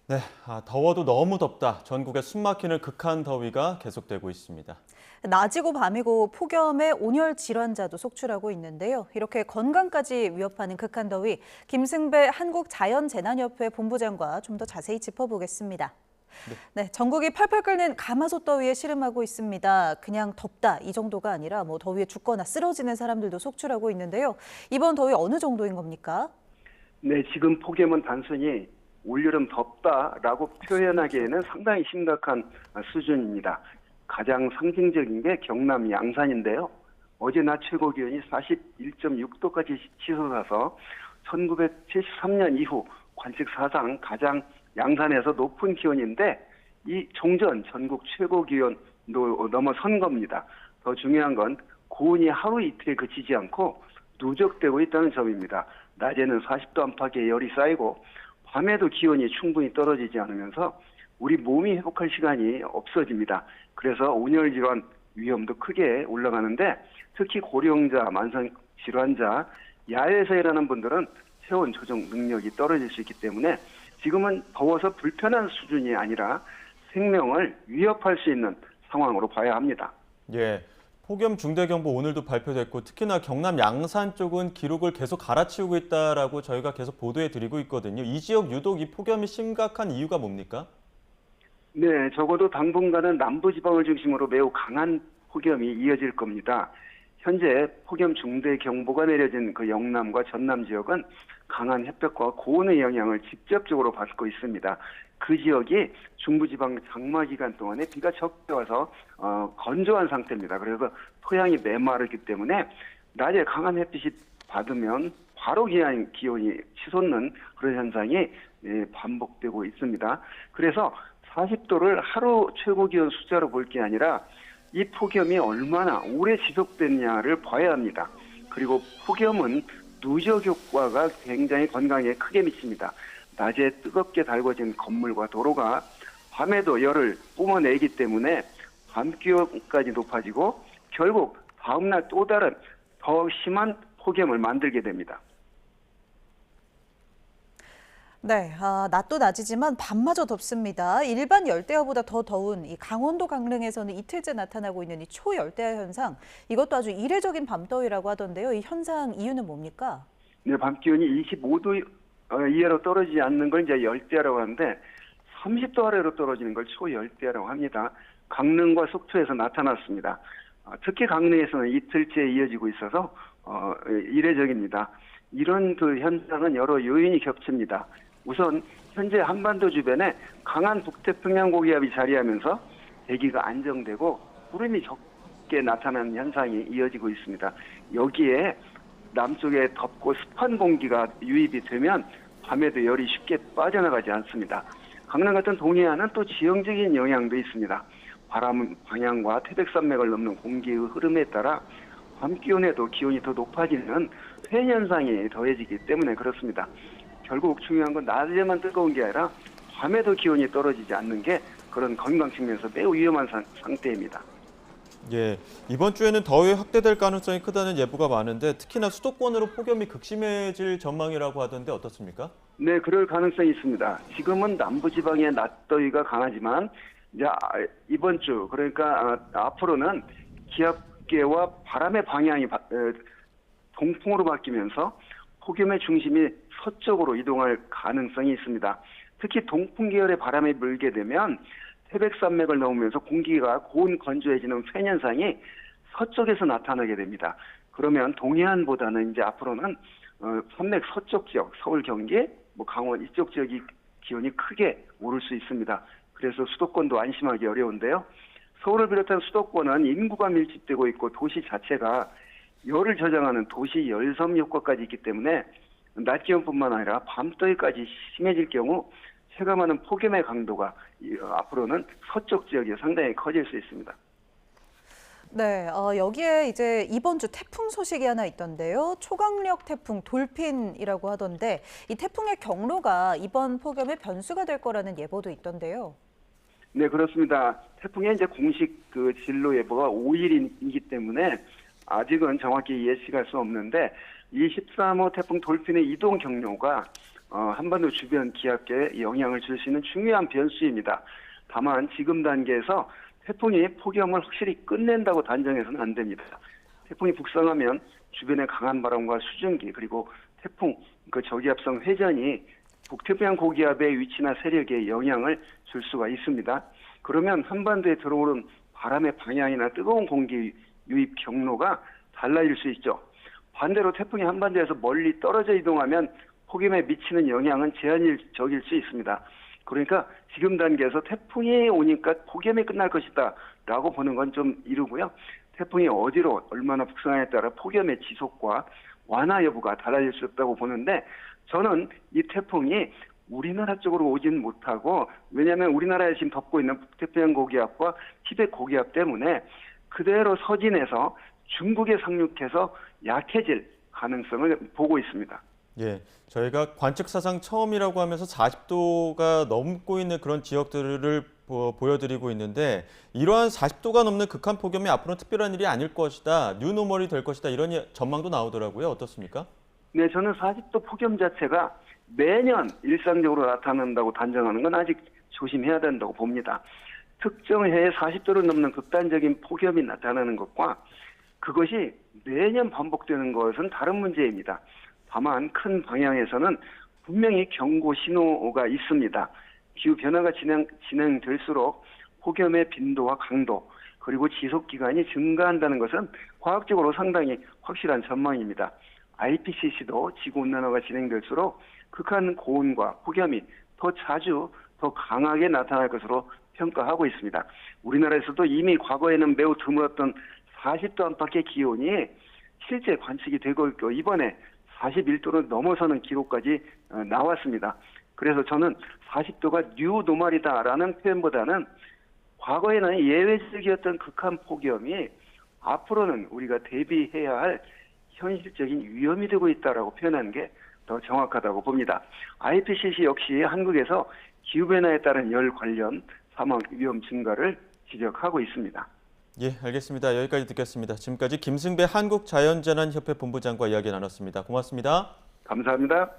네, 더워도 너무 덥다. 전국에 숨막히는 극한 더위가 계속되고 있습니다. 낮이고 밤이고 폭염에 온열 질환자도 속출하고 있는데요. 이렇게 건강까지 위협하는 극한 더위, 김승배 한국자연재난협회 본부장과 좀 더 자세히 짚어보겠습니다. 네, 전국이 펄펄 끓는 가마솥 더위에 시름하고 있습니다. 그냥 덥다 이 정도가 아니라 더위에 죽거나 쓰러지는 사람들도 속출하고 있는데요. 이번 더위 어느 정도인 겁니까? 네, 지금 폭염은 단순히 올여름 덥다라고 표현하기에는 상당히 심각한 수준입니다. 가장 상징적인 게 경남 양산인데요. 어제 낮 최고 기온이 41.6도까지 치솟아서 1973년 이후 관측 사상 가장 양산에서 높은 기온인데 이 종전 전국 최고 기온도 넘어선 겁니다. 더 중요한 건 고온이 하루 이틀에 그치지 않고 누적되고 있다는 점입니다. 낮에는 40도 안팎의 열이 쌓이고 밤에도 기온이 충분히 떨어지지 않으면서 우리 몸이 회복할 시간이 없어집니다. 그래서 온열 질환 위험도 크게 올라가는데 특히 고령자, 만성 질환자, 야외에서 일하는 분들은 체온 조정 능력이 떨어질 수 있기 때문에 지금은 더워서 불편한 수준이 아니라 생명을 위협할 수 있는 상황으로 봐야 합니다. 예, 폭염 중대경보 오늘도 발표됐고 특히나 경남 양산 쪽은 기록을 계속 갈아치우고 있다라고 저희가 계속 보도해 드리고 있거든요. 이 지역 유독 이 폭염이 심각한 이유가 뭡니까? 네, 적어도 당분간은 남부지방을 중심으로 매우 강한 폭염이 이어질 겁니다. 현재 폭염 중대 경보가 내려진 그 영남과 전남 지역은 강한 햇볕과 고온의 영향을 직접적으로 받고 있습니다. 그 지역이 중부지방 장마 기간 동안에 비가 적게 와서 건조한 상태입니다. 그래서 토양이 메마르기 때문에 낮에 강한 햇빛이 받으면 바로 기온이 치솟는 그런 현상이 반복되고 있습니다. 그래서 40도를 하루 최고 기온 숫자로 볼 게 아니라 이 폭염이 얼마나 오래 지속됐냐를 봐야 합니다. 그리고 폭염은 누적 효과가 굉장히 건강에 크게 미칩니다. 낮에 뜨겁게 달궈진 건물과 도로가 밤에도 열을 뿜어내기 때문에 밤 기온까지 높아지고 결국 다음날 또 다른 더 심한 폭염을 만들게 됩니다. 네, 낮도 낮이지만 밤마저 덥습니다. 일반 열대야보다 더 더운 이 강원도 강릉에서는 이틀째 나타나고 있는 이 초열대야 현상, 이것도 아주 이례적인 밤더위라고 하던데요. 이 현상 이유는 뭡니까? 네, 밤 기온이 25도 이하로 떨어지지 않는 걸 이제 열대야라고 하는데 30도 아래로 떨어지는 걸 초열대야라고 합니다. 강릉과 속초에서 나타났습니다. 특히 강릉에서는 이틀째 이어지고 있어서 이례적입니다. 이런 그 현상은 여러 요인이 겹칩니다. 우선 현재 한반도 주변에 강한 북태평양 고기압이 자리하면서 대기가 안정되고 구름이 적게 나타나는 현상이 이어지고 있습니다. 여기에 남쪽에 덥고 습한 공기가 유입이 되면 밤에도 열이 쉽게 빠져나가지 않습니다. 강남 같은 동해안은 또 지형적인 영향도 있습니다. 바람 방향과 태백산맥을 넘는 공기의 흐름에 따라 밤 기온에도 기온이 더 높아지는 폐 현상이 더해지기 때문에 그렇습니다. 결국 중요한 건 낮에만 뜨거운 게 아니라 밤에도 기온이 떨어지지 않는 게 그런 건강 측면에서 매우 위험한 상태입니다. 예, 이번 주에는 더위 확대될 가능성이 크다는 예보가 많은데 특히나 수도권으로 폭염이 극심해질 전망이라고 하던데 어떻습니까? 네, 그럴 가능성이 있습니다. 지금은 남부지방의 낮더위가 강하지만 이제 이번 주 그러니까 앞으로는 기압계와 바람의 방향이 동풍으로 바뀌면서 폭염의 중심이 서쪽으로 이동할 가능성이 있습니다. 특히 동풍 계열의 바람이 불게 되면 태백산맥을 넘으면서 공기가 고온 건조해지는 팬 현상이 서쪽에서 나타나게 됩니다. 그러면 동해안보다는 이제 앞으로는 산맥 서쪽 지역, 서울, 경기, 강원 이쪽 지역이 기온이 크게 오를 수 있습니다. 그래서 수도권도 안심하기 어려운데요. 서울을 비롯한 수도권은 인구가 밀집되고 있고 도시 자체가 열을 저장하는 도시 열섬 효과까지 있기 때문에 낮 기온뿐만 아니라 밤더위까지 심해질 경우 체감하는 폭염의 강도가 앞으로는 서쪽 지역에 상당히 커질 수 있습니다. 네, 여기에 이제 이번 주 태풍 소식이 하나 있던데요. 초강력 태풍 돌핀이라고 하던데 이 태풍의 경로가 이번 폭염의 변수가 될 거라는 예보도 있던데요. 네, 그렇습니다. 태풍의 이제 공식 그 진로 예보가 5일이기 때문에 아직은 정확히 예측할 수 없는데 이 13호 태풍 돌핀의 이동 경로가 한반도 주변 기압계에 영향을 줄 수 있는 중요한 변수입니다. 다만 지금 단계에서 태풍이 폭염을 확실히 끝낸다고 단정해서는 안 됩니다. 태풍이 북상하면 주변의 강한 바람과 수증기 그리고 태풍 저기압성 회전이 북태평양 고기압의 위치나 세력에 영향을 줄 수가 있습니다. 그러면 한반도에 들어오는 바람의 방향이나 뜨거운 공기 유입 경로가 달라질 수 있죠. 반대로 태풍이 한반도에서 멀리 떨어져 이동하면 폭염에 미치는 영향은 제한적일 수 있습니다. 그러니까 지금 단계에서 태풍이 오니까 폭염이 끝날 것이다 라고 보는 건 좀 이르고요. 태풍이 어디로 얼마나 북상하냐에 따라 폭염의 지속과 완화 여부가 달라질 수 있다고 보는데 저는 이 태풍이 우리나라 쪽으로 오진 못하고 왜냐하면 우리나라에 지금 덮고 있는 북태평양 고기압과 티벳 고기압 때문에 그대로 서진해서 중국에 상륙해서 약해질 가능성을 보고 있습니다. 예, 저희가 관측 사상 처음이라고 하면서 40도가 넘고 있는 그런 지역들을 보여드리고 있는데 이러한 40도가 넘는 극한 폭염이 앞으로는 특별한 일이 아닐 것이다, 뉴노멀이 될 것이다 이런 전망도 나오더라고요. 어떻습니까? 네, 저는 40도 폭염 자체가 매년 일상적으로 나타난다고 단정하는 건 아직 조심해야 된다고 봅니다. 특정 해에 40도를 넘는 극단적인 폭염이 나타나는 것과 그것이 매년 반복되는 것은 다른 문제입니다. 다만 큰 방향에서는 분명히 경고 신호가 있습니다. 기후 변화가 진행될수록 폭염의 빈도와 강도 그리고 지속 기간이 증가한다는 것은 과학적으로 상당히 확실한 전망입니다. IPCC도 지구온난화가 진행될수록 극한 고온과 폭염이 더 자주 더 강하게 나타날 것으로 평가하고 있습니다. 우리나라에서도 이미 과거에는 매우 드물었던 40도 안팎의 기온이 실제 관측이 되고 있고 이번에 41도를 넘어서는 기록까지 나왔습니다. 그래서 저는 40도가 뉴노멀이다라는 표현보다는 과거에는 예외적이었던 극한 폭염이 앞으로는 우리가 대비해야 할 현실적인 위험이 되고 있다라고 표현하는 게 더 정확하다고 봅니다. IPCC 역시 한국에서 기후변화에 따른 열 관련 사망 위험 증가를 지적하고 있습니다. 예, 알겠습니다. 여기까지 듣겠습니다. 지금까지 김승배 한국자연재난협회 본부장과 이야기 나눴습니다. 고맙습니다. 감사합니다.